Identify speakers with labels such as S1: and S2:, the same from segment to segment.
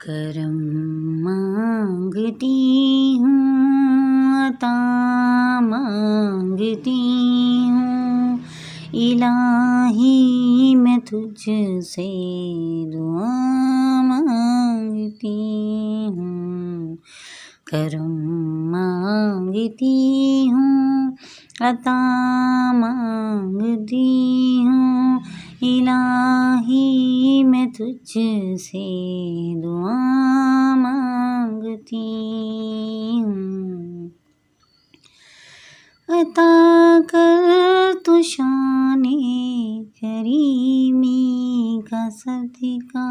S1: करम मांगती हूँ, अता मांगती हूँ, इलाही मैं तुझसे दुआ मांगती हूँ। करम मांगती हूँ, अता मांगती हूँ, इलाही मैं तुझसे दुआ मांगती हूँ। अता कर तू शाने करीमी का सदका,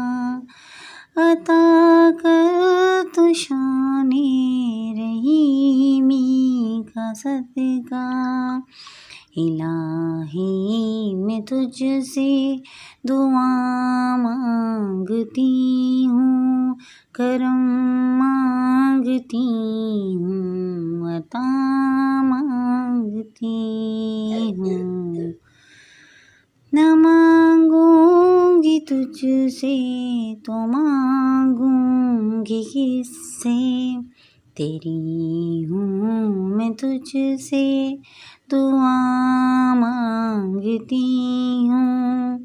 S1: अता कर तू शाने रहीमी का सदका, इलाही मैं तुझसे दुआ मांगती हूँ। करम मांगती हूँ, अता मांगती हूँ। न मांगूंगी तुझसे तो मांगूंगी किससे, तेरी हूँ मैं तुझसे दुआ मांगती हूँ।